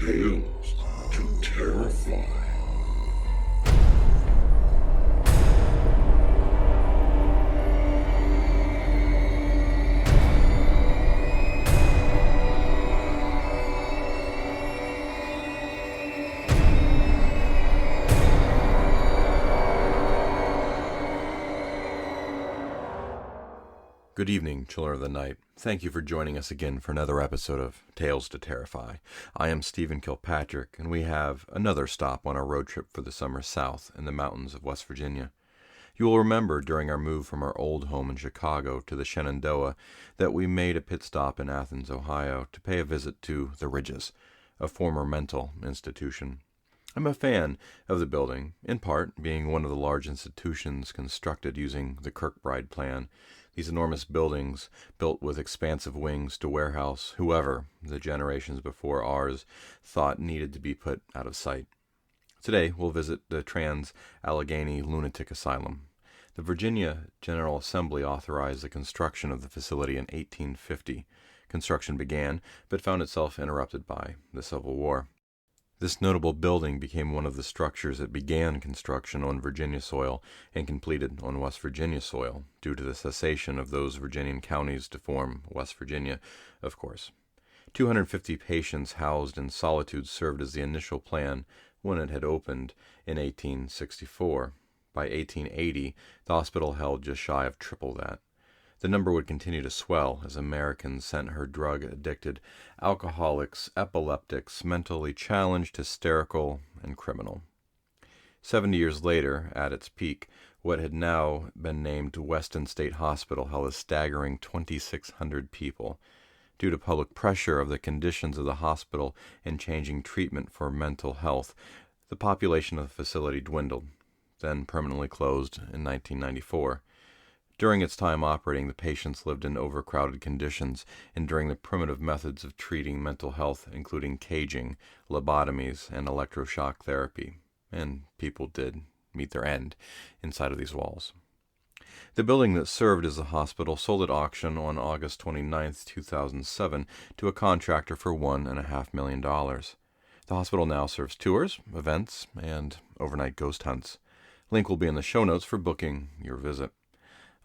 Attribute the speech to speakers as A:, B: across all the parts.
A: Tales to Terrify.
B: Good evening, children of the night. Thank you for joining us again for another episode of Tales to Terrify. I am Stephen Kilpatrick, and we have another stop on our road trip for the summer south in the mountains of West Virginia. You will remember during our move from our old home in Chicago to the Shenandoah that we made a pit stop in Athens, Ohio, to pay a visit to the Ridges, a former mental institution. I'm a fan of the building, in part being one of the large institutions constructed using the Kirkbride plan. These enormous buildings, built with expansive wings to warehouse whoever the generations before ours thought needed to be put out of sight. Today, we'll visit the Trans-Allegheny Lunatic Asylum. The Virginia General Assembly authorized the construction of the facility in 1850. Construction began, but found itself interrupted by the Civil War. This notable building became one of the structures that began construction on Virginia soil and completed on West Virginia soil, due to the cessation of those Virginian counties to form West Virginia, of course. 250 patients housed in solitude served as the initial plan when it had opened in 1864. By 1880, the hospital held just shy of triple that. The number would continue to swell as Americans sent her drug-addicted alcoholics, epileptics, mentally challenged, hysterical, and criminal. 70 years later, at its peak, what had now been named Weston State Hospital held a staggering 2,600 people. Due to public pressure of the conditions of the hospital and changing treatment for mental health, the population of the facility dwindled, then permanently closed in 1994. During its time operating, the patients lived in overcrowded conditions, enduring the primitive methods of treating mental health, including caging, lobotomies, and electroshock therapy. And people did meet their end inside of these walls. The building that served as the hospital sold at auction on August 29, 2007, to a contractor for $1.5 million. The hospital now serves tours, events, and overnight ghost hunts. Link will be in the show notes for booking your visit.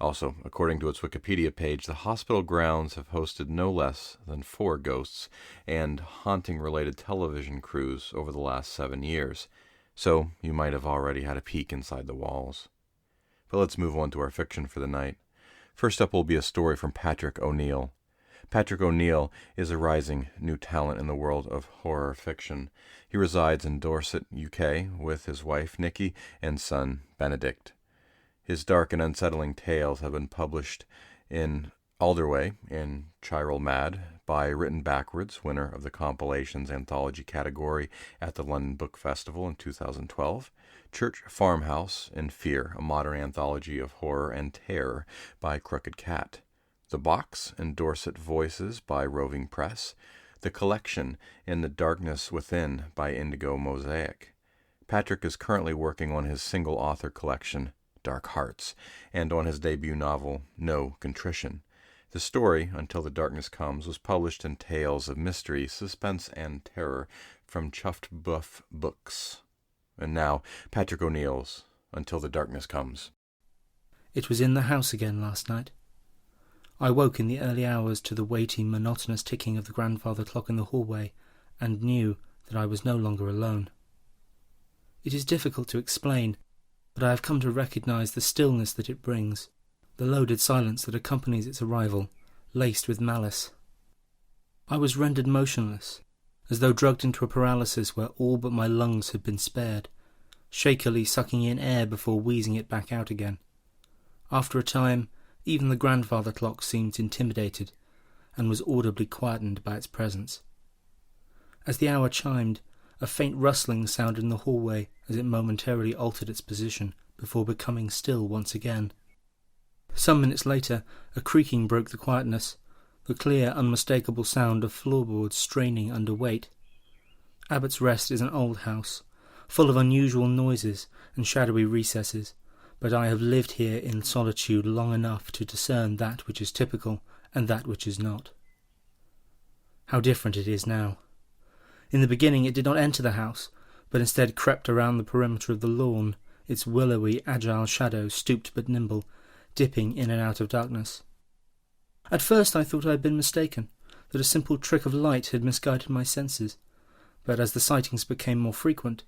B: Also, according to its Wikipedia page, the hospital grounds have hosted no less than 4 ghosts and haunting-related television crews over the last 7 years, so you might have already had a peek inside the walls. But let's move on to our fiction for the night. First up will be a story from Patrick O'Neill. Patrick O'Neill is a rising new talent in the world of horror fiction. He resides in Dorset, UK, with his wife Nikki and son Benedict. His dark and unsettling tales have been published in Alderway and Chiral Mad by Written Backwards, winner of the Compilations Anthology category at the London Book Festival in 2012, Church Farmhouse and Fear, a modern anthology of horror and terror by Crooked Cat, The Box and Dorset Voices by Roving Press, The Collection in the Darkness Within by Indigo Mosaic. Patrick is currently working on his single-author collection, Dark Hearts, and on his debut novel, No Contrition. The story, Until the Darkness Comes, was published in Tales of Mystery, Suspense, and Terror from Chuffed Buff Books. And now, Patrick O'Neill's Until the Darkness Comes.
C: It was in the house again last night. I woke in the early hours to the weighty, monotonous ticking of the grandfather clock in the hallway, and knew that I was no longer alone. It is difficult to explain, but I have come to recognize the stillness that it brings, the loaded silence that accompanies its arrival, laced with malice. I was rendered motionless, as though drugged into a paralysis where all but my lungs had been spared, shakily sucking in air before wheezing it back out again. After a time, even the grandfather clock seemed intimidated, and was audibly quietened by its presence. As the hour chimed, a faint rustling sounded in the hallway as it momentarily altered its position before becoming still once again. Some minutes later, a creaking broke the quietness, the clear, unmistakable sound of floorboards straining under weight. Abbott's Rest is an old house, full of unusual noises and shadowy recesses, but I have lived here in solitude long enough to discern that which is typical and that which is not. How different it is now. In the beginning it did not enter the house, but instead crept around the perimeter of the lawn, its willowy, agile shadow stooped but nimble, dipping in and out of darkness. At first I thought I had been mistaken, that a simple trick of light had misguided my senses, but as the sightings became more frequent,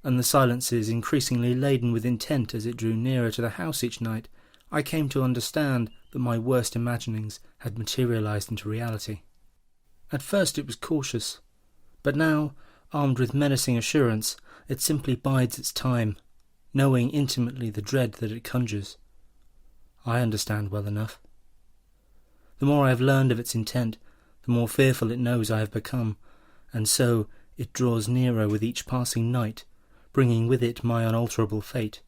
C: and the silences increasingly laden with intent as it drew nearer to the house each night, I came to understand that my worst imaginings had materialized into reality. At first it was cautious, but now, armed with menacing assurance, it simply bides its time, knowing intimately the dread that it conjures. I understand well enough. The more I have learned of its intent, the more fearful it knows I have become, and so it draws nearer with each passing night, bringing with it my unalterable fate.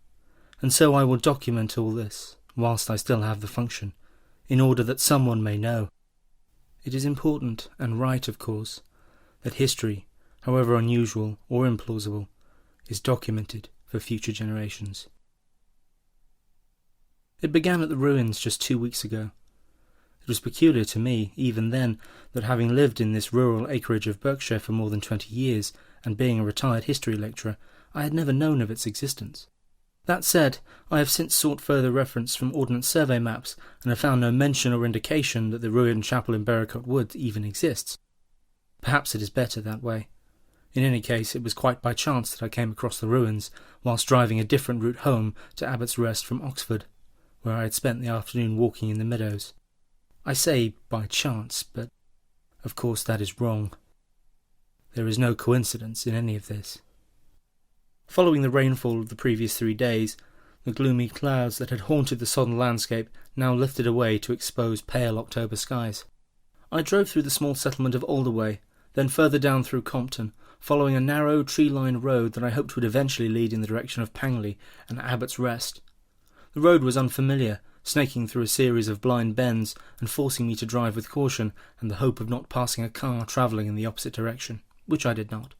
C: And so I will document all this, whilst I still have the function, in order that someone may know. It is important and right, of course, that history, however unusual or implausible, is documented for future generations. It began at the ruins just 2 weeks ago. It was peculiar to me, even then, that having lived in this rural acreage of Berkshire for more than 20 years, and being a retired history lecturer, I had never known of its existence. That said, I have since sought further reference from Ordnance Survey maps, and have found no mention or indication that the ruined chapel in Berricott Wood even exists. Perhaps it is better that way. In any case, it was quite by chance that I came across the ruins, whilst driving a different route home to Abbott's Rest from Oxford, where I had spent the afternoon walking in the meadows. I say by chance, but of course that is wrong. There is no coincidence in any of this. Following the rainfall of the previous 3 days, the gloomy clouds that had haunted the sodden landscape now lifted away to expose pale October skies. I drove through the small settlement of Alderway, then further down through Compton, following a narrow tree-lined road that I hoped would eventually lead in the direction of Pangley and Abbott's Rest. The road was unfamiliar, snaking through a series of blind bends and forcing me to drive with caution and the hope of not passing a car travelling in the opposite direction, which I did not.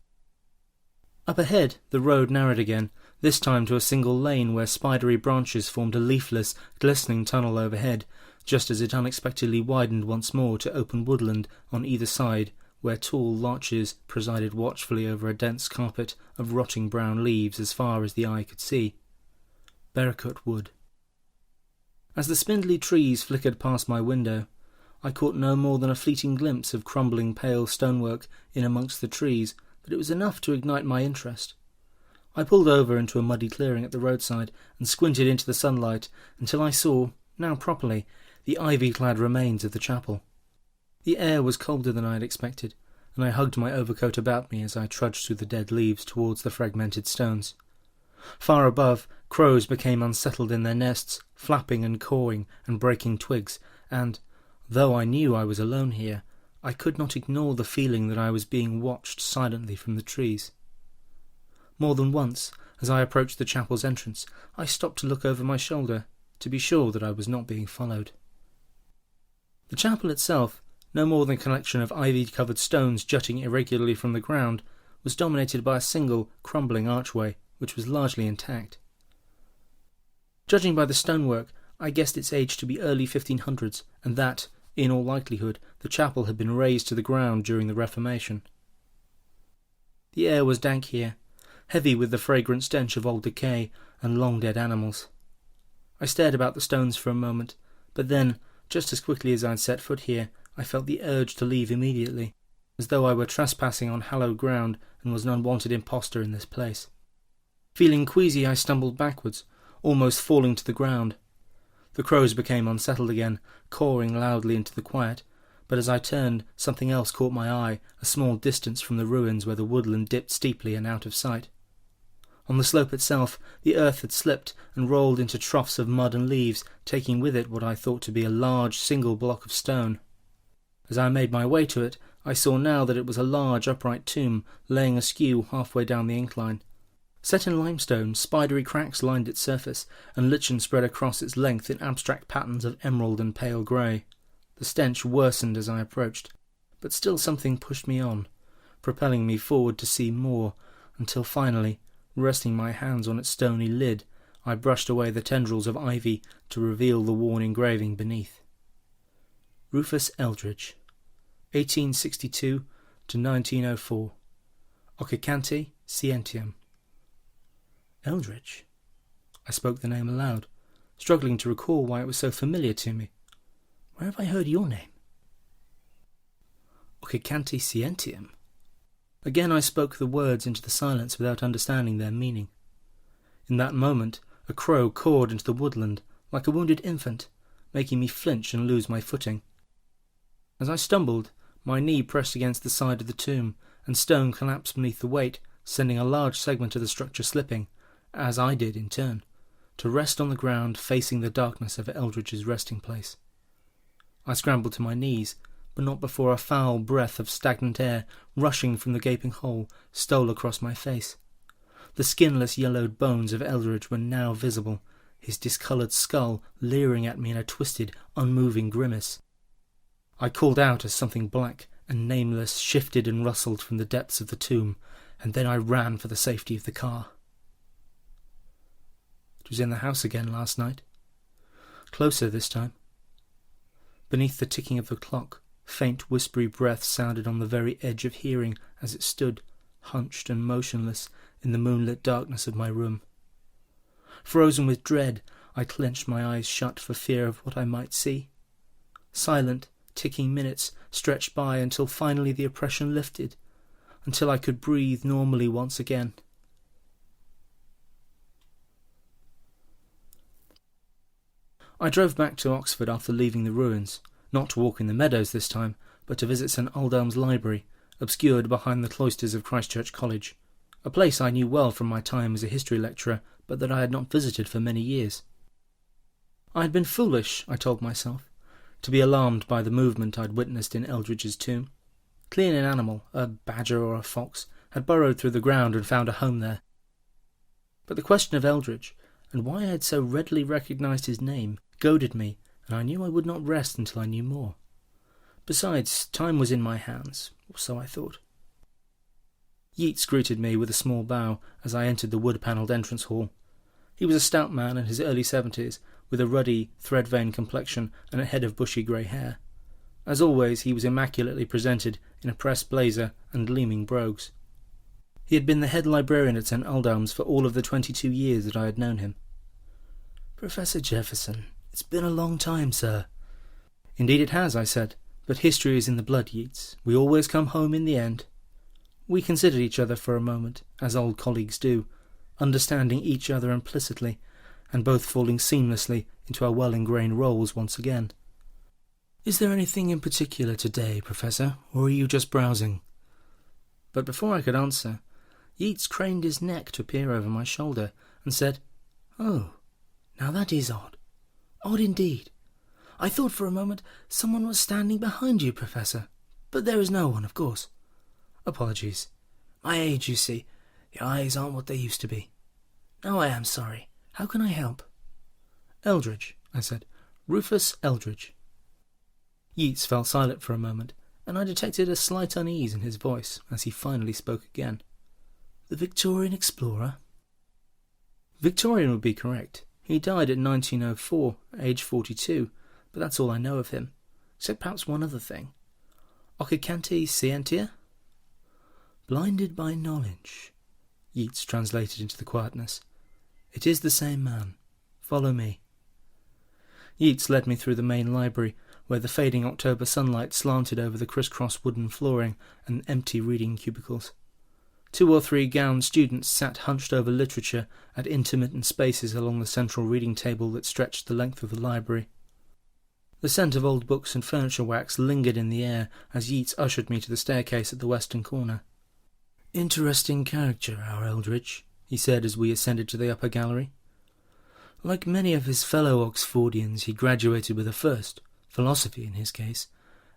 C: Up ahead, the road narrowed again, this time to a single lane where spidery branches formed a leafless, glistening tunnel overhead, just as it unexpectedly widened once more to open woodland on either side, where tall larches presided watchfully over a dense carpet of rotting brown leaves as far as the eye could see. Berricott Wood. As the spindly trees flickered past my window, I caught no more than a fleeting glimpse of crumbling pale stonework in amongst the trees, but it was enough to ignite my interest. I pulled over into a muddy clearing at the roadside and squinted into the sunlight until I saw, now properly, the ivy-clad remains of the chapel. The air was colder than I had expected, and I hugged my overcoat about me as I trudged through the dead leaves towards the fragmented stones. Far above, crows became unsettled in their nests, flapping and cawing and breaking twigs, and, though I knew I was alone here, I could not ignore the feeling that I was being watched silently from the trees. More than once, as I approached the chapel's entrance, I stopped to look over my shoulder, to be sure that I was not being followed. The chapel itself, no more than a collection of ivy-covered stones jutting irregularly from the ground, was dominated by a single, crumbling archway, which was largely intact. Judging by the stonework, I guessed its age to be early 1500s, and that, in all likelihood, the chapel had been razed to the ground during the Reformation. The air was dank here, heavy with the fragrant stench of old decay and long-dead animals. I stared about the stones for a moment, but then, just as quickly as I had set foot here, I felt the urge to leave immediately, as though I were trespassing on hallowed ground and was an unwanted impostor in this place. Feeling queasy, I stumbled backwards, almost falling to the ground. The crows became unsettled again, cawing loudly into the quiet, but as I turned, something else caught my eye, a small distance from the ruins where the woodland dipped steeply and out of sight. On the slope itself, the earth had slipped and rolled into troughs of mud and leaves, taking with it what I thought to be a large single block of stone. As I made my way to it, I saw now that it was a large upright tomb, laying askew halfway down the incline. Set in limestone, spidery cracks lined its surface, and lichen spread across its length in abstract patterns of emerald and pale grey. The stench worsened as I approached, but still something pushed me on, propelling me forward to see more, until finally, resting my hands on its stony lid, I brushed away the tendrils of ivy to reveal the worn engraving beneath. Rufus Eldridge, 1862 to 1904. Occicanti scientium. Eldridge? I spoke the name aloud, struggling to recall why it was so familiar to me. Where have I heard your name? Occicanti scientium. Again I spoke the words into the silence without understanding their meaning. In that moment, a crow cawed into the woodland like a wounded infant, making me flinch and lose my footing. As I stumbled, my knee pressed against the side of the tomb, and stone collapsed beneath the weight, sending a large segment of the structure slipping, as I did in turn, to rest on the ground facing the darkness of Eldridge's resting place. I scrambled to my knees, but not before a foul breath of stagnant air, rushing from the gaping hole, stole across my face. The skinless yellowed bones of Eldridge were now visible, his discoloured skull leering at me in a twisted, unmoving grimace. I called out as something black and nameless shifted and rustled from the depths of the tomb, and then I ran for the safety of the car. It was in the house again last night. Closer this time. Beneath the ticking of the clock, faint whispery breaths sounded on the very edge of hearing as it stood, hunched and motionless, in the moonlit darkness of my room. Frozen with dread, I clenched my eyes shut for fear of what I might see. Silent, ticking minutes stretched by until finally the oppression lifted, until I could breathe normally once again. I drove back to Oxford after leaving the ruins, not to walk in the meadows this time, but to visit St Aldame's library, obscured behind the cloisters of Christchurch College, a place I knew well from my time as a history lecturer, but that I had not visited for many years. I had been foolish, I told myself, to be alarmed by the movement I'd witnessed in Eldridge's tomb. Clearly an animal, a badger or a fox, had burrowed through the ground and found a home there. But the question of Eldridge, and why I had so readily recognised his name, goaded me, and I knew I would not rest until I knew more. Besides, time was in my hands, or so I thought. Yeats greeted me with a small bow as I entered the wood-panelled entrance hall. He was a stout man in his early 70s, with a ruddy, thread-veined complexion and a head of bushy grey hair. As always, he was immaculately presented in a pressed blazer and gleaming brogues. He had been the head librarian at St Aldame's for all of the 22 years that I had known him. "Professor Jefferson, it's been a long time, sir." "Indeed it has," I said, "but history is in the blood, Yeats. We always come home in the end." We considered each other for a moment, as old colleagues do, understanding each other implicitly, and both falling seamlessly into our well-ingrained roles once again. "Is there anything in particular today, Professor, or are you just browsing?" But before I could answer, Yeats craned his neck to peer over my shoulder, and said, "Oh, now that is odd. Odd indeed. I thought for a moment someone was standing behind you, Professor, but there is no one, of course. Apologies. My age, you see. The eyes aren't what they used to be. Now I am sorry. How can I help?" "Eldridge," I said. "Rufus Eldridge." Yeats fell silent for a moment, and I detected a slight unease in his voice as he finally spoke again. "The Victorian explorer?" Victorian would be correct. He died in 1904, age 42, but that's all I know of him, except perhaps one other thing. "Occicanti scientia?" "Blinded by knowledge," Yeats translated into the quietness. "It is the same man. Follow me." Yeats led me through the main library, where the fading October sunlight slanted over the criss-cross wooden flooring and empty reading cubicles. 2 or 3 gowned students sat hunched over literature at intermittent spaces along the central reading table that stretched the length of the library. The scent of old books and furniture wax lingered in the air as Yeats ushered me to the staircase at the western corner. "Interesting character, our Eldridge," he said as we ascended to the upper gallery. "Like many of his fellow Oxfordians, he graduated with a first, philosophy in his case,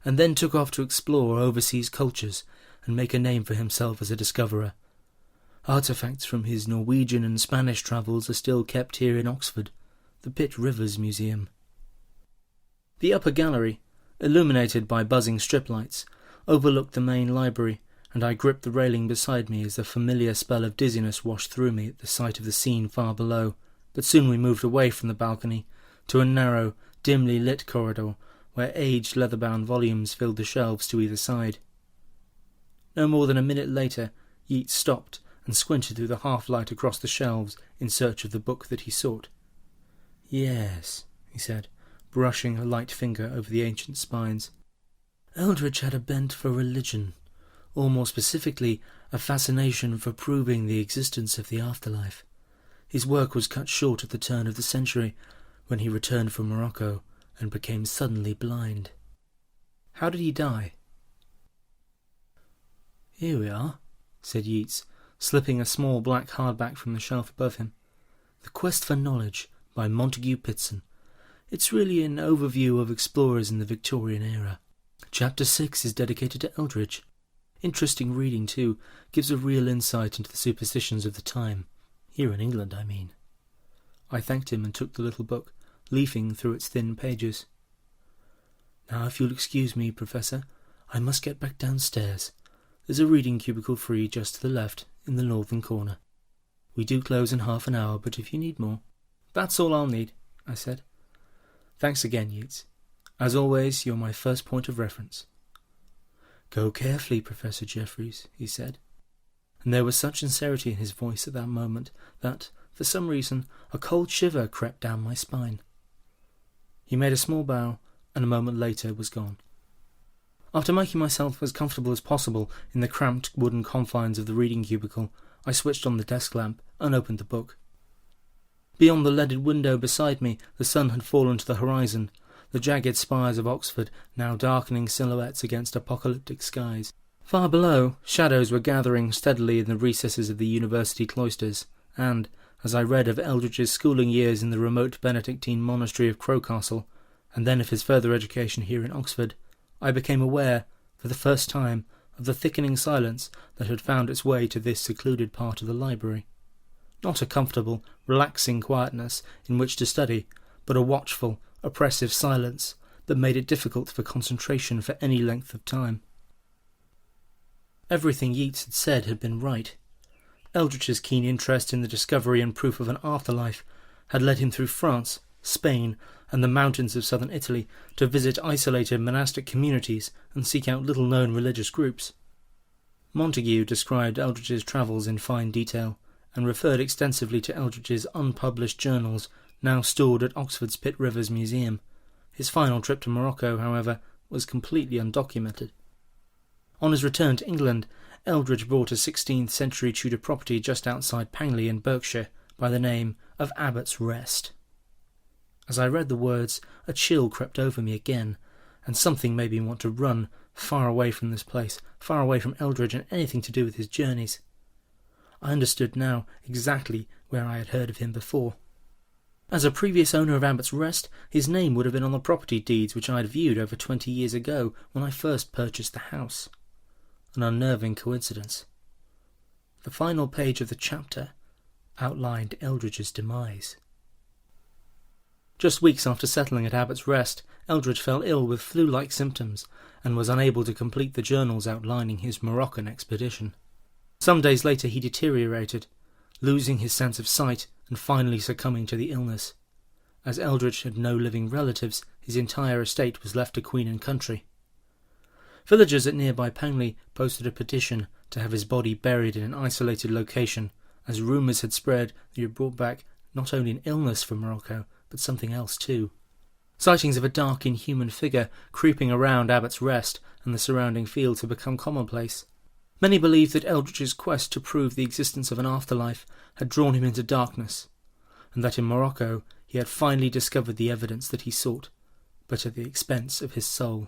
C: and then took off to explore overseas cultures and make a name for himself as a discoverer. Artefacts from his Norwegian and Spanish travels are still kept here in Oxford, the Pitt Rivers Museum." The upper gallery, illuminated by buzzing strip lights, overlooked the main library, and I gripped the railing beside me as the familiar spell of dizziness washed through me at the sight of the scene far below, but soon we moved away from the balcony to a narrow, dimly lit corridor where aged leather-bound volumes filled the shelves to either side. No more than a minute later, Yeats stopped and squinted through the half-light across the shelves in search of the book that he sought. "Yes," he said, brushing a light finger over the ancient spines. "Eldridge had a bent for religion, or more specifically, a fascination for proving the existence of the afterlife. His work was cut short at the turn of the century, when he returned from Morocco and became suddenly blind." "How did he die?" "Here we are," said Yeats, slipping a small black hardback from the shelf above him. "The Quest for Knowledge, by Montague Pitson. It's really an overview of explorers in the Victorian era. Chapter 6 is dedicated to Eldridge. Interesting reading, too, gives a real insight into the superstitions of the time. Here in England, I mean." I thanked him and took the little book, leafing through its thin pages. "Now, if you'll excuse me, Professor, I must get back downstairs. There's a reading cubicle free just to the left, in the northern corner. We do close in half an hour, but if you need more—" "That's all I'll need," I said. "Thanks again, Yeats. As always, you're my first point of reference." "Go carefully, Professor Jeffreys," he said, and there was such sincerity in his voice at that moment that, for some reason, a cold shiver crept down my spine. He made a small bow, and a moment later was gone. After making myself as comfortable as possible in the cramped wooden confines of the reading cubicle, I switched on the desk lamp and opened the book. Beyond the leaded window beside me, the sun had fallen to the horizon, the jagged spires of Oxford now darkening silhouettes against apocalyptic skies. Far below, shadows were gathering steadily in the recesses of the university cloisters, and, as I read of Eldridge's schooling years in the remote Benedictine monastery of Crowcastle, and then of his further education here in Oxford, I became aware, for the first time, of the thickening silence that had found its way to this secluded part of the library. Not a comfortable, relaxing quietness in which to study, but a watchful, oppressive silence that made it difficult for concentration for any length of time. Everything Yeats had said had been right. Eldridge's keen interest in the discovery and proof of an afterlife had led him through France, Spain, and the mountains of southern Italy to visit isolated monastic communities and seek out little-known religious groups. Montague described Eldridge's travels in fine detail, and referred extensively to Eldridge's unpublished journals, now stored at Oxford's Pitt Rivers Museum. His final trip to Morocco, however, was completely undocumented. On his return to England, Eldridge bought a 16th-century Tudor property just outside Pangley in Berkshire by the name of Abbott's Rest. As I read the words, a chill crept over me again, and something made me want to run, far away from this place, far away from Eldridge and anything to do with his journeys. I understood now exactly where I had heard of him before. As a previous owner of Abbott's Rest, his name would have been on the property deeds which I had viewed over 20 years ago when I first purchased the house. An unnerving coincidence. The final page of the chapter outlined Eldridge's demise. Just weeks after settling at Abbott's Rest, Eldridge fell ill with flu-like symptoms and was unable to complete the journals outlining his Moroccan expedition. Some days later he deteriorated, losing his sense of sight and finally succumbing to the illness. As Eldridge had no living relatives, his entire estate was left to Queen and Country. Villagers at nearby Pangley posted a petition to have his body buried in an isolated location, as rumours had spread that he had brought back not only an illness from Morocco, but something else too. Sightings of a dark, inhuman figure creeping around Abbott's Rest and the surrounding fields had become commonplace. Many believed that Eldridge's quest to prove the existence of an afterlife had drawn him into darkness, and that in Morocco he had finally discovered the evidence that he sought, but at the expense of his soul.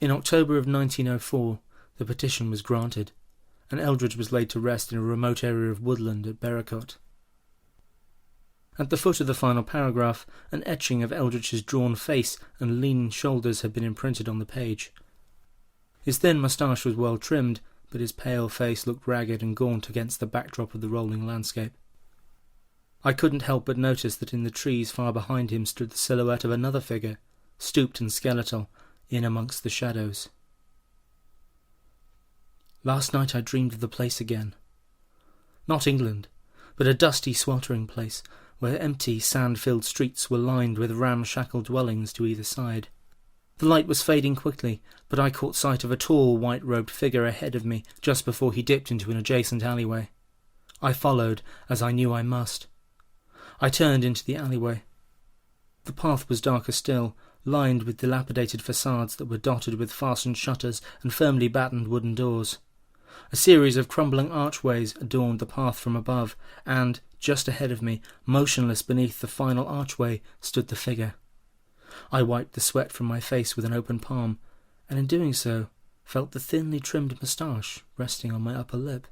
C: In October of 1904, the petition was granted, and Eldridge was laid to rest in a remote area of woodland at Berricot. At the foot of the final paragraph, an etching of Eldridge's drawn face and lean shoulders had been imprinted on the page. His thin moustache was well trimmed, but his pale face looked ragged and gaunt against the backdrop of the rolling landscape. I couldn't help but notice that in the trees far behind him stood the silhouette of another figure, stooped and skeletal, in amongst the shadows. Last night I dreamed of the place again. Not England, but a dusty, sweltering place, where empty, sand-filled streets were lined with ramshackle dwellings to either side. The light was fading quickly, but I caught sight of a tall, white-robed figure ahead of me just before he dipped into an adjacent alleyway. I followed, as I knew I must. I turned into the alleyway. The path was darker still, lined with dilapidated facades that were dotted with fastened shutters and firmly battened wooden doors. A series of crumbling archways adorned the path from above, and, just ahead of me, motionless beneath the final archway, stood the figure. I wiped the sweat from my face with an open palm, and in doing so, felt the thinly trimmed moustache resting on my upper lip.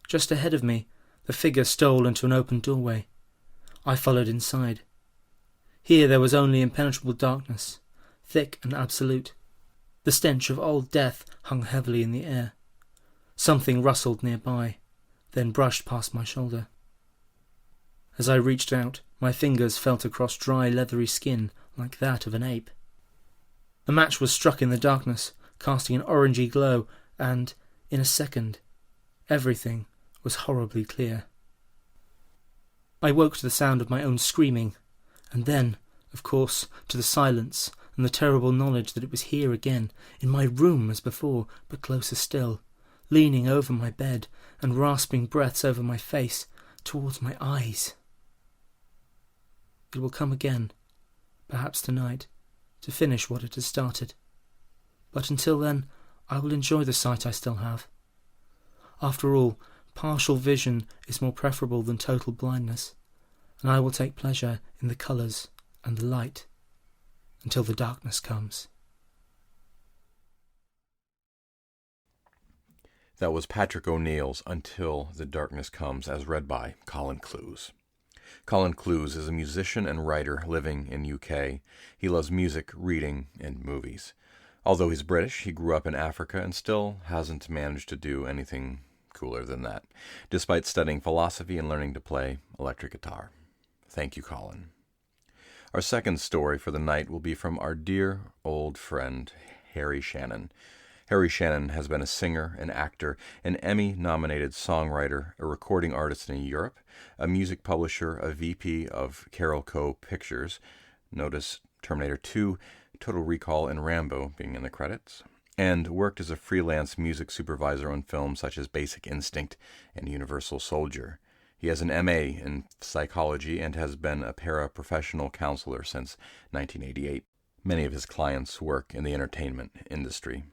C: Just ahead of me, the figure stole into an open doorway. I followed inside. Here there was only impenetrable darkness, thick and absolute. The stench of old death hung heavily in the air. Something rustled nearby, then brushed past my shoulder. As I reached out, my fingers felt across dry, leathery skin like that of an ape. A match was struck in the darkness, casting an orangey glow, and, in a second, everything was horribly clear. I woke to the sound of my own screaming, and then, of course, to the silence and the terrible knowledge that it was here again, in my room as before, but closer still, leaning over my bed and rasping breaths over my face, towards my eyes. It will come again, perhaps tonight, to finish what it has started. But until then, I will enjoy the sight I still have. After all, partial vision is more preferable than total blindness, and I will take pleasure in the colours and the light until the darkness comes.
B: That was Patrick O'Neill's Until the Darkness Comes, as read by Colin Clews. Colin Clews is a musician and writer living in UK. He loves music, reading, and movies. Although he's British, he grew up in Africa and still hasn't managed to do anything cooler than that, despite studying philosophy and learning to play electric guitar. Thank you, Colin. Our second story for the night will be from our dear old friend, Harry Shannon. Harry Shannon has been a singer, an actor, an Emmy-nominated songwriter, a recording artist in Europe, a music publisher, a VP of Carol Co. Pictures, notice Terminator 2, Total Recall, and Rambo being in the credits, and worked as a freelance music supervisor on films such as Basic Instinct and Universal Soldier. He has an M.A. in psychology and has been a paraprofessional counselor since 1988. Many of his clients work in the entertainment industry.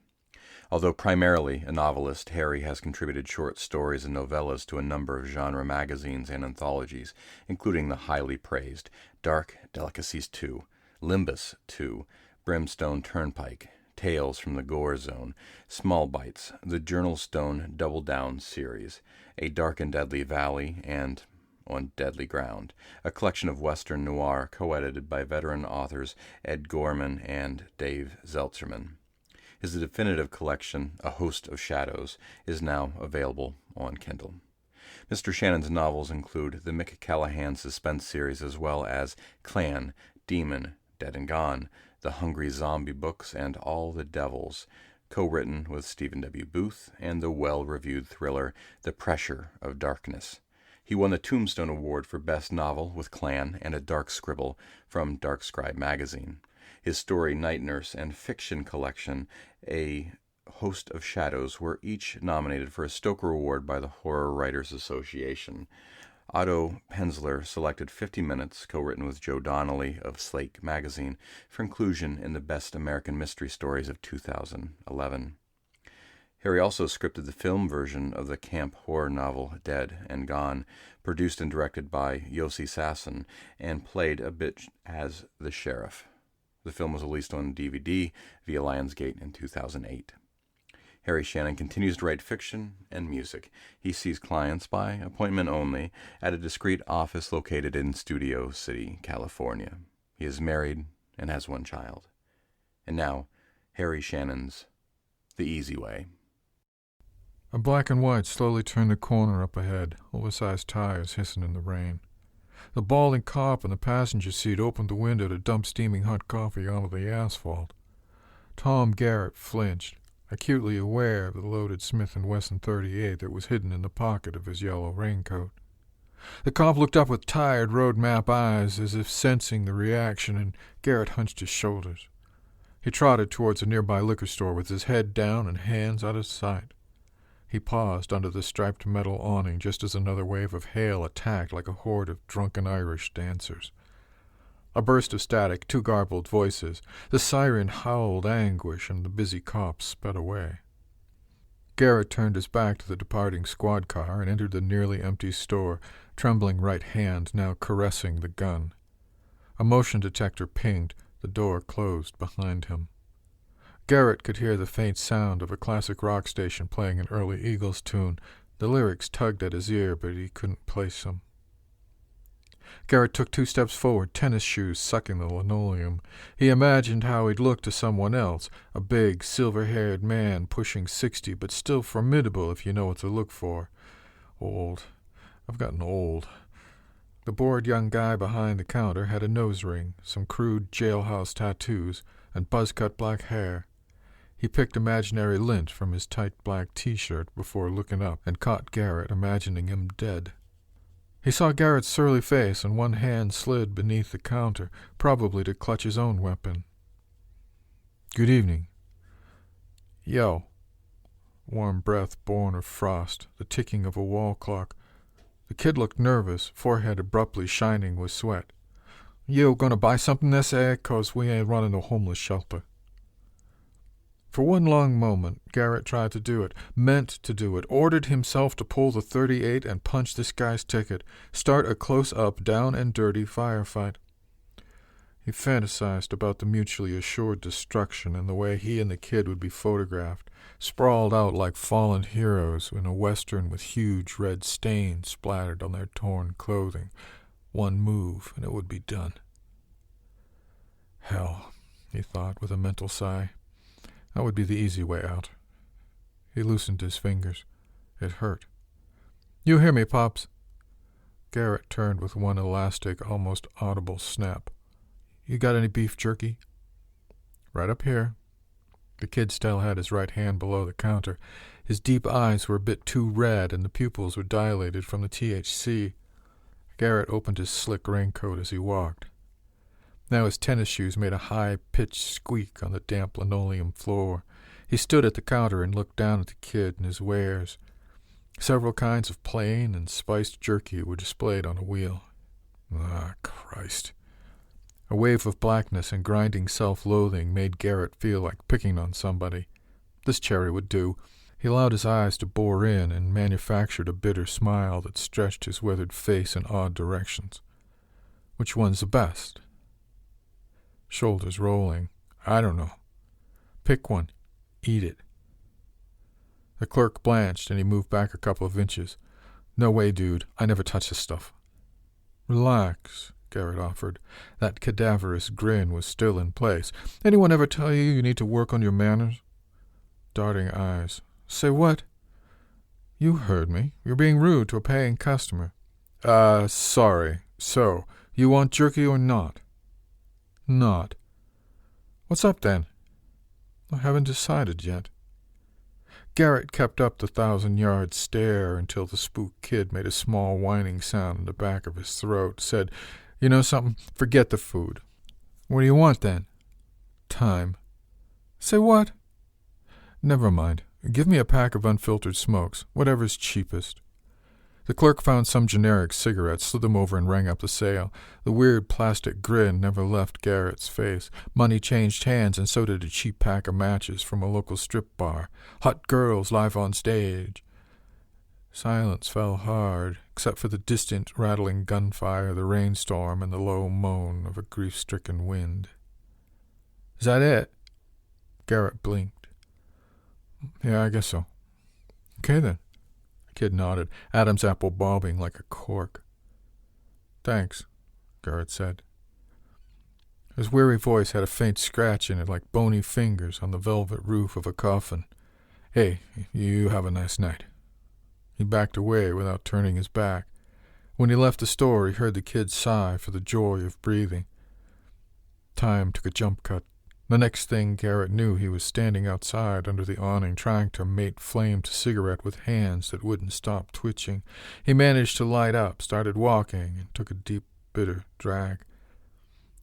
B: Although primarily a novelist, Harry has contributed short stories and novellas to a number of genre magazines and anthologies, including the highly praised Dark Delicacies 2, Limbus 2, Brimstone Turnpike, Tales from the Gore Zone, Small Bites, the Journal Stone Double Down series, A Dark and Deadly Valley, and On Deadly Ground, a collection of Western noir co-edited by veteran authors Ed Gorman and Dave Zeltzerman. His definitive collection, A Host of Shadows, is now available on Kindle. Mr. Shannon's novels include the Mick Callahan suspense series as well as Clan, Demon, Dead and Gone, The Hungry Zombie books, and All the Devils, co-written with Stephen W. Booth, and the well-reviewed thriller The Pressure of Darkness. He won the Tombstone Award for Best Novel with Clan and a Dark Scribble from Dark Scribe magazine. His story Night Nurse and fiction collection A Host of Shadows were each nominated for a Stoker Award by the Horror Writers Association. Otto Penzler selected 50 Minutes, co-written with Joe Donnelly of Slate magazine, for inclusion in the Best American Mystery Stories of 2011. Harry also scripted the film version of the camp horror novel Dead and Gone, produced and directed by Yossi Sasson, and played a bit as the sheriff. The film was released on DVD via Lionsgate in 2008. Harry Shannon continues to write fiction and music. He sees clients by appointment only at a discreet office located in Studio City, California. He is married and has one child. And now, Harry Shannon's The Easy Way.
D: A black and white slowly turned the corner up ahead, oversized tires hissing in the rain. The balding cop in the passenger seat opened the window to dump steaming hot coffee onto the asphalt. Tom Garrett flinched, acutely aware of the loaded Smith & Wesson .38 that was hidden in the pocket of his yellow raincoat. The cop looked up with tired road map eyes, as if sensing the reaction, and Garrett hunched his shoulders. He trotted towards a nearby liquor store with his head down and hands out of sight. He paused under the striped metal awning just as another wave of hail attacked like a horde of drunken Irish dancers. A burst of static, two garbled voices. The siren howled anguish, and the busy cops sped away. Garrett turned his back to the departing squad car and entered the nearly empty store, trembling right hand now caressing the gun. A motion detector pinged. The door closed behind him. Garrett could hear the faint sound of a classic rock station playing an early Eagles tune. The lyrics tugged at his ear, but he couldn't place them. Garrett took 2 steps forward, tennis shoes sucking the linoleum. He imagined how he'd look to someone else, a big, silver-haired man pushing 60, but still formidable if you know what to look for. Old. I've gotten old. The bored young guy behind the counter had a nose ring, some crude jailhouse tattoos, and buzz-cut black hair. He picked imaginary lint from his tight black T-shirt before looking up and caught Garrett, imagining him dead. He saw Garrett's surly face, and one hand slid beneath the counter, probably to clutch his own weapon. "Good evening." "Yo." Warm breath born of frost, the ticking of a wall clock. The kid looked nervous, forehead abruptly shining with sweat. "You gonna buy something this egg? 'Cause we ain't running a homeless shelter." For one long moment, Garrett tried to do it, meant to do it, ordered himself to pull the .38 and punch this guy's ticket, start a close-up, down-and-dirty firefight. He fantasized about the mutually assured destruction and the way he and the kid would be photographed, sprawled out like fallen heroes in a western with huge red stains splattered on their torn clothing. One move, and it would be done. Hell, he thought with a mental sigh. That would be the easy way out. He loosened his fingers. It hurt. "You hear me, Pops?" Garrett turned with one elastic, almost audible snap. "You got any beef jerky?" "Right up here." The kid still had his right hand below the counter. His deep eyes were a bit too red, and the pupils were dilated from the THC. Garrett opened his slick raincoat as he walked. Now his tennis shoes made a high-pitched squeak on the damp linoleum floor. He stood at the counter and looked down at the kid and his wares. Several kinds of plain and spiced jerky were displayed on a wheel. Ah, Christ. A wave of blackness and grinding self-loathing made Garrett feel like picking on somebody. This cherry would do. He allowed his eyes to bore in and manufactured a bitter smile that stretched his withered face in odd directions. Which one's the best? Shoulders rolling. I don't know. Pick one. Eat it. The clerk blanched, and he moved back a couple of inches. "No way, dude. I never touch this stuff." "Relax," Garrett offered. That cadaverous grin was still in place. "Anyone ever tell you need to work on your manners?" Darting eyes. "Say what?" "You heard me. You're being rude to a paying customer." Sorry. So, you want jerky or not?" "Not." "What's up, then?" "I haven't decided yet." Garrett kept up the 1,000-yard stare until the spooked kid made a small whining sound in the back of his throat, said, "You know something? Forget the food." "What do you want, then?" "Time." "Say what?" "Never mind. Give me a pack of unfiltered smokes, whatever's cheapest." The clerk found some generic cigarettes, slid them over, and rang up the sale. The weird plastic grin never left Garrett's face. Money changed hands, and so did a cheap pack of matches from a local strip bar. Hot girls live on stage. Silence fell hard, except for the distant, rattling gunfire, the rainstorm, and the low moan of a grief-stricken wind. "Is that it?" Garrett blinked. "Yeah, I guess so." "Okay, then." The kid nodded, Adam's apple bobbing like a cork. "Thanks," Garrett said. His weary voice had a faint scratch in it like bony fingers on the velvet roof of a coffin. "Hey, you have a nice night." He backed away without turning his back. When he left the store, he heard the kid sigh for the joy of breathing. Time took a jump cut. The next thing Garrett knew, he was standing outside under the awning trying to mate flame to cigarette with hands that wouldn't stop twitching. He managed to light up, started walking, and took a deep, bitter drag.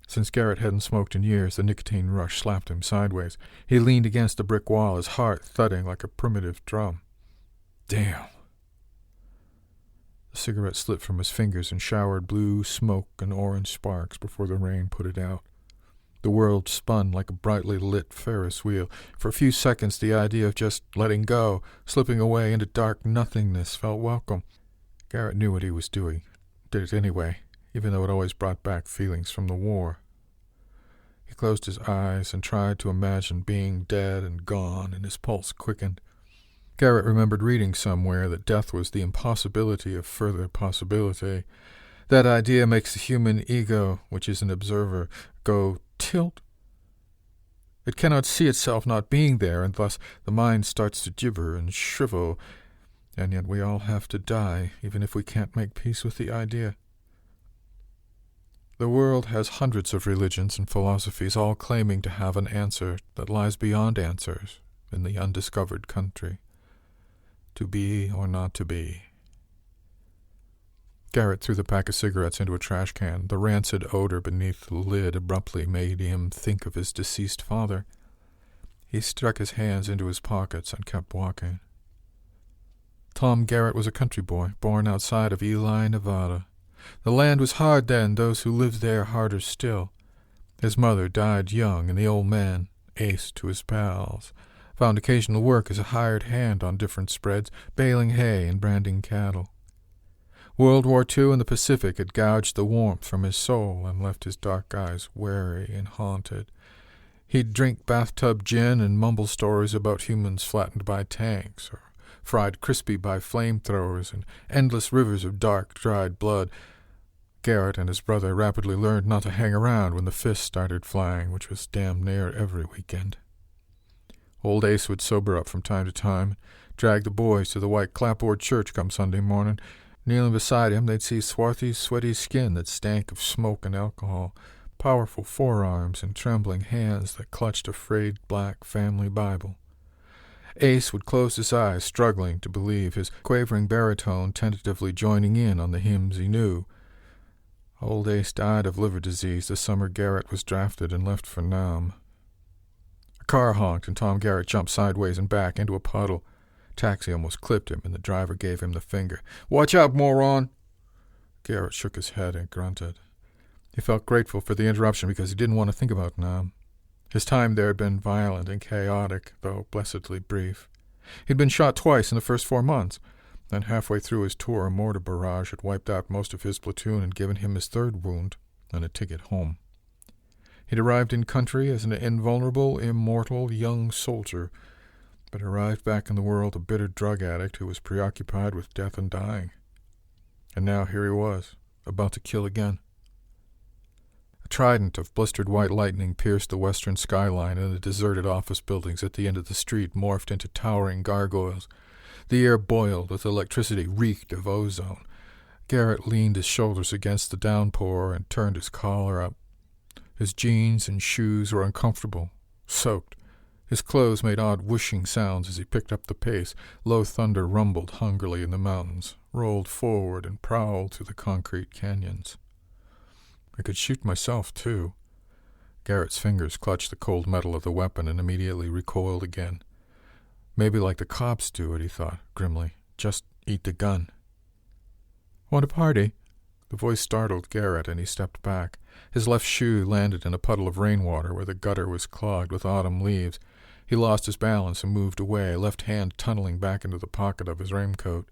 D: Since Garrett hadn't smoked in years, the nicotine rush slapped him sideways. He leaned against a brick wall, his heart thudding like a primitive drum. Damn. The cigarette slipped from his fingers and showered blue smoke and orange sparks before the rain put it out. The world spun like a brightly lit Ferris wheel. For a few seconds the idea of just letting go, slipping away into dark nothingness, felt welcome. Garrett knew what he was doing, did it anyway, even though it always brought back feelings from the war. He closed his eyes and tried to imagine being dead and gone, and his pulse quickened. Garrett remembered reading somewhere that death was the impossibility of further possibility. That idea makes the human ego, which is an observer, go tilt. It cannot see itself not being there, and thus the mind starts to gibber and shrivel, and yet we all have to die, even if we can't make peace with the idea. The world has hundreds of religions and philosophies, all claiming to have an answer that lies beyond answers in the undiscovered country. To be or not to be. Garrett threw the pack of cigarettes into a trash can. The rancid odor beneath the lid abruptly made him think of his deceased father. He struck his hands into his pockets and kept walking. Tom Garrett was a country boy, born outside of Ely, Nevada. The land was hard then, those who lived there harder still. His mother died young, and the old man, Ace to his pals, found occasional work as a hired hand on different spreads, baling hay and branding cattle. World War II and the Pacific had gouged the warmth from his soul and left his dark eyes wary and haunted. He'd drink bathtub gin and mumble stories about humans flattened by tanks, or fried crispy by flamethrowers, and endless rivers of dark, dried blood. Garrett and his brother rapidly learned not to hang around when the fists started flying, which was damn near every weekend. Old Ace would sober up from time to time, drag the boys to the white clapboard church come Sunday morning. Kneeling beside him, they'd see swarthy, sweaty skin that stank of smoke and alcohol, powerful forearms and trembling hands that clutched a frayed black family Bible. Ace would close his eyes, struggling to believe, his quavering baritone tentatively joining in on the hymns he knew. Old Ace died of liver disease the summer Garrett was drafted and left for Nam. A car honked, and Tom Garrett jumped sideways and back into a puddle. Taxi almost clipped him, and the driver gave him the finger. "Watch out, moron!" Garrett shook his head and grunted. He felt grateful for the interruption because he didn't want to think about Nam. His time there had been violent and chaotic, though blessedly brief. He'd been shot twice in the first 4 months, and halfway through his tour a mortar barrage had wiped out most of his platoon and given him his third wound and a ticket home. He'd arrived in country as an invulnerable, immortal young soldier, but arrived back in the world a bitter drug addict who was preoccupied with death and dying. And now here he was, about to kill again. A trident of blistered white lightning pierced the western skyline, and the deserted office buildings at the end of the street morphed into towering gargoyles. The air boiled with electricity, reeked of ozone. Garrett leaned his shoulders against the downpour and turned his collar up. His jeans and shoes were uncomfortable, soaked. His clothes made odd whooshing sounds as he picked up the pace. Low thunder rumbled hungrily in the mountains, rolled forward and prowled through the concrete canyons. I could shoot myself, too. Garrett's fingers clutched the cold metal of the weapon and immediately recoiled again. Maybe like the cops do it, he thought, grimly. Just eat the gun. "Want a party?" The voice startled Garrett, and he stepped back. His left shoe landed in a puddle of rainwater where the gutter was clogged with autumn leaves. He lost his balance and moved away, left hand tunneling back into the pocket of his raincoat.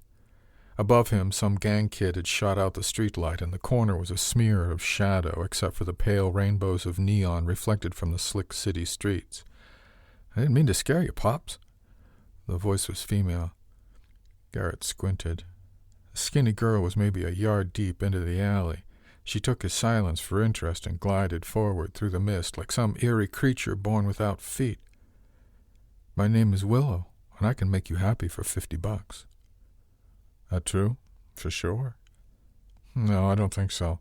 D: Above him, some gang kid had shot out the streetlight, and the corner was a smear of shadow except for the pale rainbows of neon reflected from the slick city streets. "I didn't mean to scare you, Pops." The voice was female. Garrett squinted. The skinny girl was maybe a yard deep into the alley. She took his silence for interest and glided forward through the mist like some eerie creature born without feet. "My name is Willow, and I can make you happy for $50. That true? For sure?" "No, I don't think so."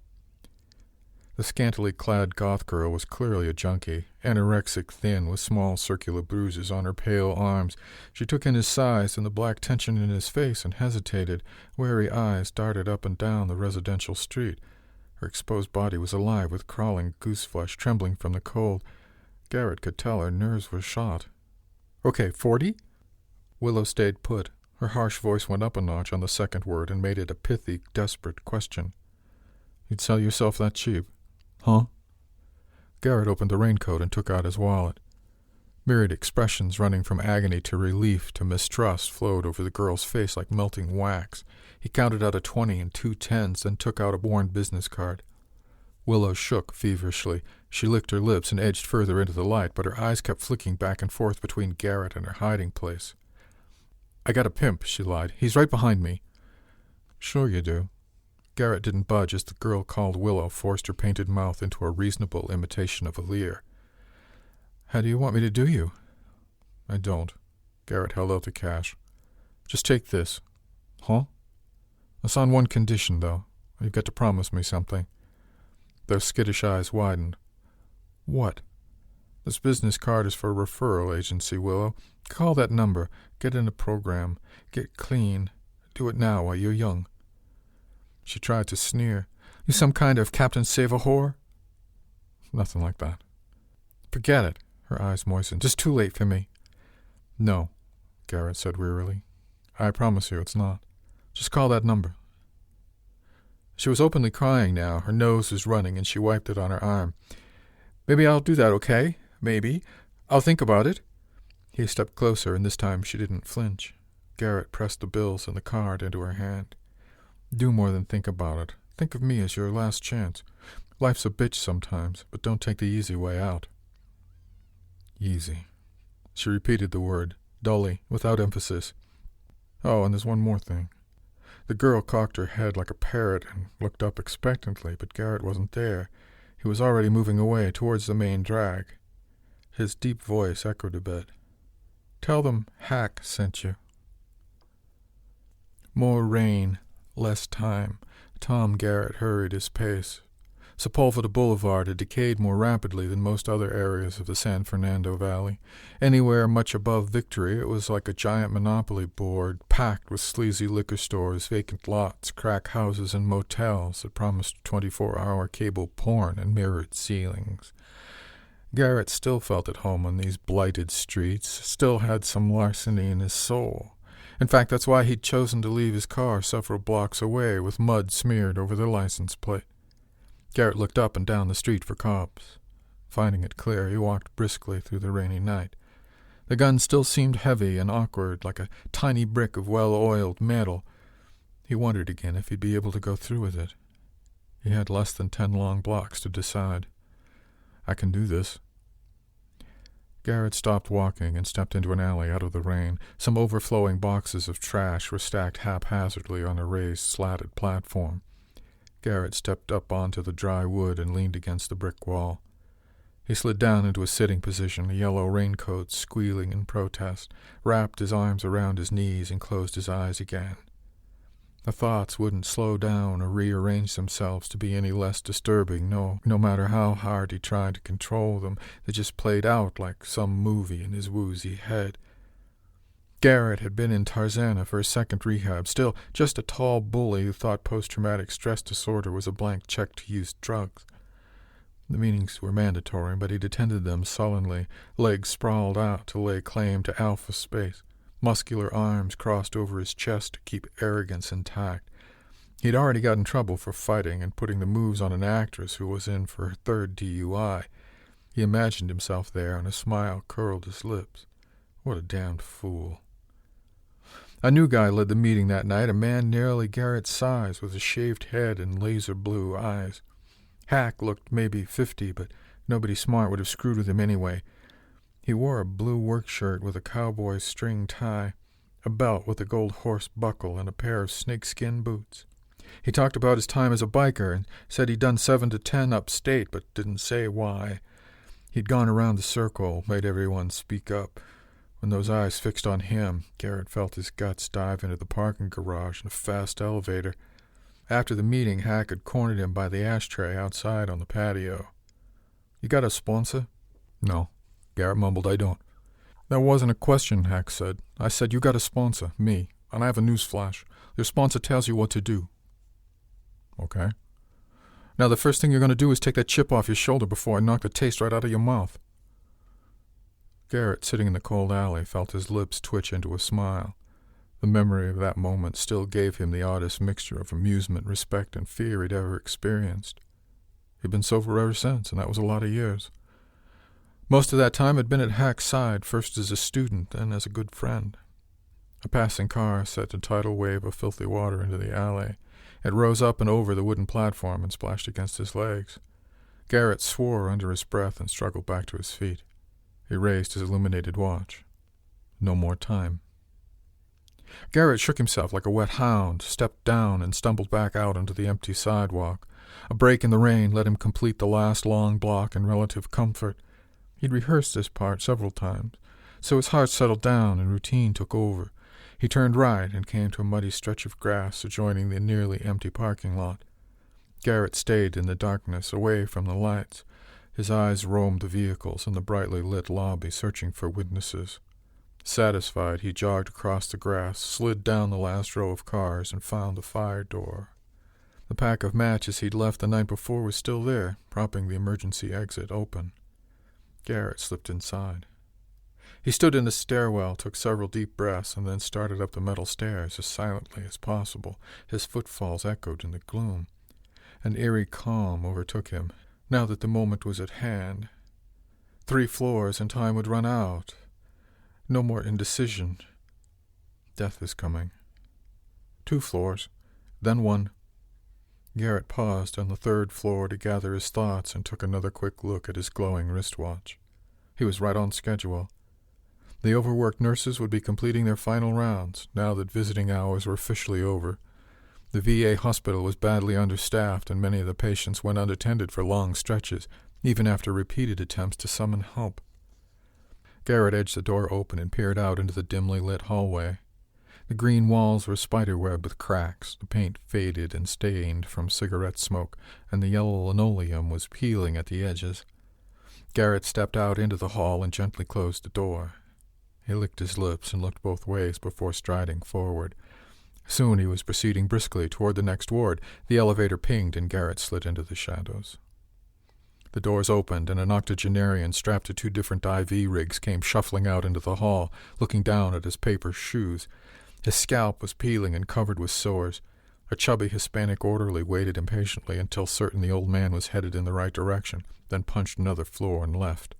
D: The scantily clad goth girl was clearly a junkie, anorexic thin with small circular bruises on her pale arms. She took in his size and the black tension in his face and hesitated. Wary eyes darted up and down the residential street. Her exposed body was alive with crawling gooseflesh, trembling from the cold. Garrett could tell her nerves were shot. "Okay, 40?" Willow stayed put. Her harsh voice went up a notch on the second word and made it a pithy, desperate question. "You'd sell yourself that cheap?" "Huh?" Garrett opened the raincoat and took out his wallet. Myriad expressions running from agony to relief to mistrust flowed over the girl's face like melting wax. He counted out a 20 and 2 10s, then took out a worn business card. Willow shook feverishly. She licked her lips and edged further into the light, but her eyes kept flicking back and forth between Garrett and her hiding place. "I got a pimp," she lied. "He's right behind me." "Sure you do." Garrett didn't budge as the girl called Willow forced her painted mouth into a reasonable imitation of a leer. "How do you want me to do you?" "I don't." Garrett held out the cash. "Just take this." "Huh?" "It's on one condition, though. You've got to promise me something." Those skittish eyes widened. "What?" "This business card is for a referral agency, Willow. Call that number. Get in a program. Get clean. Do it now while you're young." She tried to sneer. "You some kind of Captain Save-A-Whore?" "Nothing like that." "Forget it." Her eyes moistened. "Just too late for me." "No," Garrett said wearily. "I promise you it's not. Just call that number." She was openly crying now. Her nose was running, and she wiped it on her arm. "Maybe I'll do that, okay? Maybe. I'll think about it." He stepped closer, and this time she didn't flinch. Garrett pressed the bills and the card into her hand. "Do more than think about it. Think of me as your last chance. Life's a bitch sometimes, but don't take the easy way out." "Easy." She repeated the word, dully, without emphasis. "Oh, and there's one more thing." The girl cocked her head like a parrot and looked up expectantly, but Garrett wasn't there. He was already moving away towards the main drag. His deep voice echoed a bit. "Tell them Hack sent you." More rain, less time. Tom Garrett hurried his pace. Sepulveda Boulevard had decayed more rapidly than most other areas of the San Fernando Valley. Anywhere much above Victory, it was like a giant monopoly board, packed with sleazy liquor stores, vacant lots, crack houses, and motels that promised 24-hour cable porn and mirrored ceilings. Garrett still felt at home on these blighted streets, still had some larceny in his soul. In fact, that's why he'd chosen to leave his car several blocks away with mud smeared over the license plate. Garrett looked up and down the street for cops. Finding it clear, he walked briskly through the rainy night. The gun still seemed heavy and awkward, like a tiny brick of well-oiled metal. He wondered again if he'd be able to go through with it. He had less than 10 long blocks to decide. "I can do this." Garrett stopped walking and stepped into an alley out of the rain. Some overflowing boxes of trash were stacked haphazardly on a raised, slatted platform. Garrett stepped up onto the dry wood and leaned against the brick wall. He slid down into a sitting position, a yellow raincoat squealing in protest, wrapped his arms around his knees and closed his eyes again. The thoughts wouldn't slow down or rearrange themselves to be any less disturbing, no matter how hard he tried to control them. They just played out like some movie in his woozy head. Garrett had been in Tarzana for a second rehab, still just a tall bully who thought post-traumatic stress disorder was a blank check to use drugs. The meetings were mandatory, but he'd attended them sullenly, legs sprawled out to lay claim to alpha space, muscular arms crossed over his chest to keep arrogance intact. He'd already got in trouble for fighting and putting the moves on an actress who was in for her 3rd DUI. He imagined himself there, and a smile curled his lips. What a damned fool. A new guy led the meeting that night, a man nearly Garrett's size with a shaved head and laser-blue eyes. Hack looked maybe 50, but nobody smart would have screwed with him anyway. He wore a blue work shirt with a cowboy string tie, a belt with a gold horse buckle, and a pair of snakeskin boots. He talked about his time as a biker and said he'd done 7 to 10 upstate, but didn't say why. He'd gone around the circle, made everyone speak up. When those eyes fixed on him, Garrett felt his guts dive into the parking garage in a fast elevator. After the meeting, Hack had cornered him by the ashtray outside on the patio. "You got a sponsor?" "No," Garrett mumbled. "I don't." "That wasn't a question," Hack said. "I said you got a sponsor, me, and I have a news flash. Your sponsor tells you what to do." "Okay. Now the first thing you're going to do is take that chip off your shoulder before I knock the taste right out of your mouth." Garrett, sitting in the cold alley, felt his lips twitch into a smile. The memory of that moment still gave him the oddest mixture of amusement, respect, and fear he'd ever experienced. He'd been sober ever since, and that was a lot of years. Most of that time had been at Hack's side, first as a student, then as a good friend. A passing car sent a tidal wave of filthy water into the alley. It rose up and over the wooden platform and splashed against his legs. Garrett swore under his breath and struggled back to his feet. He raised his illuminated watch. No more time. Garrett shook himself like a wet hound, stepped down, and stumbled back out onto the empty sidewalk. A break in the rain let him complete the last long block in relative comfort. He'd rehearsed this part several times, so his heart settled down and routine took over. He turned right and came to a muddy stretch of grass adjoining the nearly empty parking lot. Garrett stayed in the darkness, away from the lights. His eyes roamed the vehicles in the brightly lit lobby, searching for witnesses. Satisfied, he jogged across the grass, slid down the last row of cars, and found the fire door. The pack of matches he'd left the night before was still there, propping the emergency exit open. Garrett slipped inside. He stood in the stairwell, took several deep breaths, and then started up the metal stairs as silently as possible. His footfalls echoed in the gloom. An eerie calm overtook him, now that the moment was at hand. 3 floors and time would run out. No more indecision. Death was coming. 2 floors, then 1. Garrett paused on the 3rd floor to gather his thoughts and took another quick look at his glowing wristwatch. He was right on schedule. The overworked nurses would be completing their final rounds, now that visiting hours were officially over. The VA hospital was badly understaffed, and many of the patients went unattended for long stretches, even after repeated attempts to summon help. Garrett edged the door open and peered out into the dimly lit hallway. The green walls were spiderwebbed with cracks, the paint faded and stained from cigarette smoke, and the yellow linoleum was peeling at the edges. Garrett stepped out into the hall and gently closed the door. He licked his lips and looked both ways before striding forward. Soon he was proceeding briskly toward the next ward. The elevator pinged, and Garrett slid into the shadows. The doors opened, and an octogenarian strapped to 2 different IV rigs came shuffling out into the hall, looking down at his paper shoes. His scalp was peeling and covered with sores. A chubby Hispanic orderly waited impatiently until certain the old man was headed in the right direction, then punched another floor and left.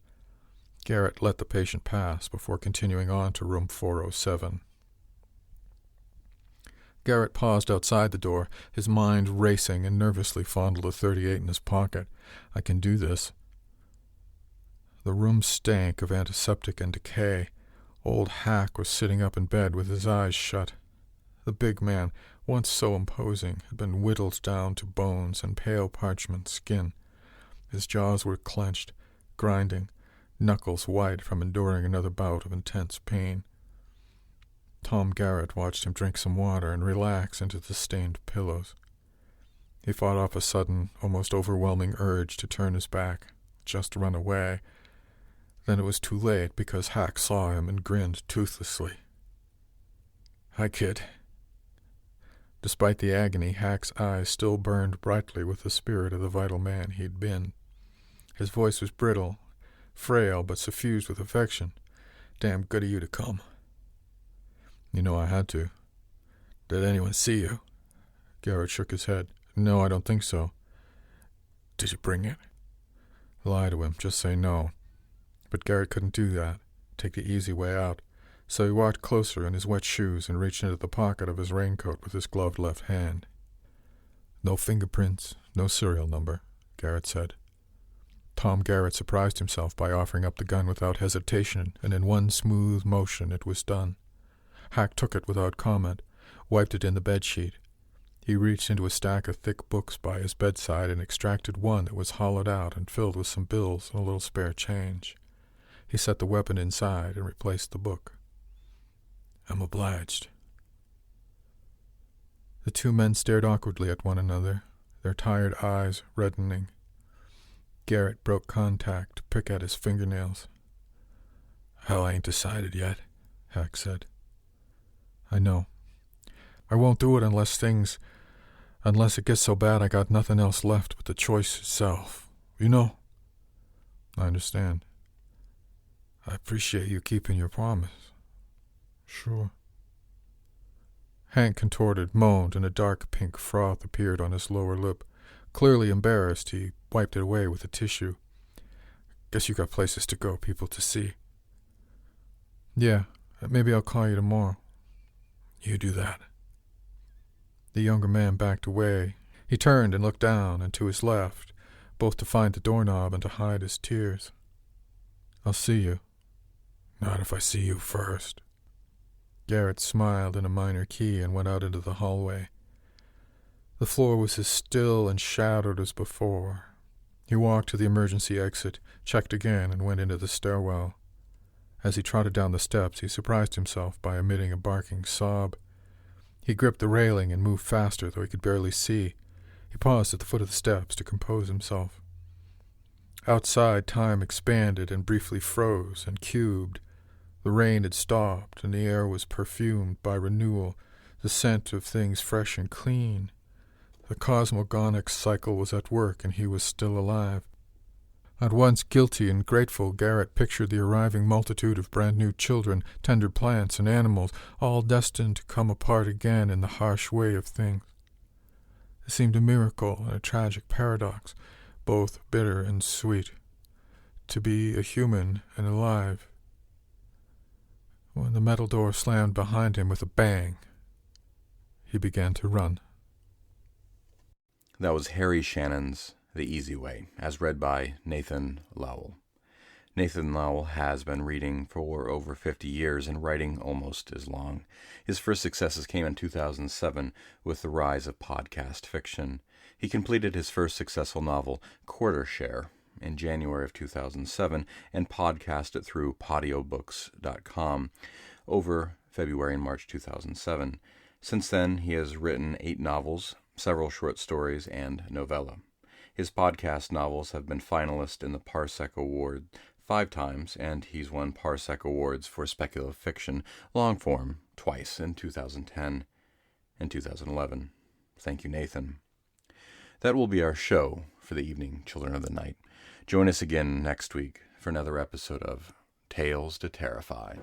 D: Garrett let the patient pass before continuing on to room 407. Garrett paused outside the door, his mind racing, and nervously fondled a .38 in his pocket. I can do this. The room stank of antiseptic and decay. Old Hack was sitting up in bed with his eyes shut. The big man, once so imposing, had been whittled down to bones and pale parchment skin. His jaws were clenched, grinding, knuckles white from enduring another bout of intense pain. Tom Garrett watched him drink some water and relax into the stained pillows. He fought off a sudden, almost overwhelming urge to turn his back, just run away. Then it was too late because Hack saw him and grinned toothlessly. "Hi, kid." Despite the agony, Hack's eyes still burned brightly with the spirit of the vital man he'd been. His voice was brittle, frail, but suffused with affection. "Damn good of you to come." "You know I had to." "Did anyone see you?" Garrett shook his head. "No, I don't think so." "Did you bring it?" Lie to him, just say no. But Garrett couldn't do that, take the easy way out, so he walked closer in his wet shoes and reached into the pocket of his raincoat with his gloved left hand. "No fingerprints, no serial number," Garrett said. Tom Garrett surprised himself by offering up the gun without hesitation, and in one smooth motion it was done. Hack took it without comment, wiped it in the bedsheet. He reached into a stack of thick books by his bedside and extracted one that was hollowed out and filled with some bills and a little spare change. He set the weapon inside and replaced the book. "I'm obliged." The two men stared awkwardly at one another, their tired eyes reddening. Garrett broke contact to pick at his fingernails. "Hell, I ain't decided yet," Hack said. "I know. I won't do it unless it gets so bad I got nothing else left but the choice itself. You know?" "I understand. I appreciate you keeping your promise." "Sure." Hank contorted, moaned, and a dark pink froth appeared on his lower lip. Clearly embarrassed, he wiped it away with a tissue. "Guess you got places to go, people to see." "Yeah, maybe I'll call you tomorrow." "You do that." The younger man backed away. He turned and looked down and to his left, both to find the doorknob and to hide his tears. "I'll see you." "Not if I see you first." Garrett smiled in a minor key and went out into the hallway. The floor was as still and shadowed as before. He walked to the emergency exit, checked again, and went into the stairwell. As he trotted down the steps, he surprised himself by emitting a barking sob. He gripped the railing and moved faster, though he could barely see. He paused at the foot of the steps to compose himself. Outside, time expanded and briefly froze and cubed. The rain had stopped, and the air was perfumed by renewal, the scent of things fresh and clean. The cosmogonic cycle was at work, and he was still alive. At once guilty and grateful, Garrett pictured the arriving multitude of brand-new children, tender plants, and animals, all destined to come apart again in the harsh way of things. It seemed a miracle and a tragic paradox, both bitter and sweet, to be a human and alive. When the metal door slammed behind him with a bang, he began to run.
B: That was Harry Shannon's The Easy Way, as read by Nathan Lowell. Nathan Lowell has been reading for over 50 years and writing almost as long. His first successes came in 2007 with the rise of podcast fiction. He completed his first successful novel, Quarter Share, in January of 2007 and podcast it through podiobooks.com over February and March 2007. Since then, he has written 8 novels, several short stories, and novella. His podcast novels have been finalists in the Parsec Award 5 times, and he's won Parsec Awards for speculative fiction long form twice in 2010 and 2011. Thank you, Nathan. That will be our show for the evening, Children of the Night. Join us again next week for another episode of Tales to Terrify.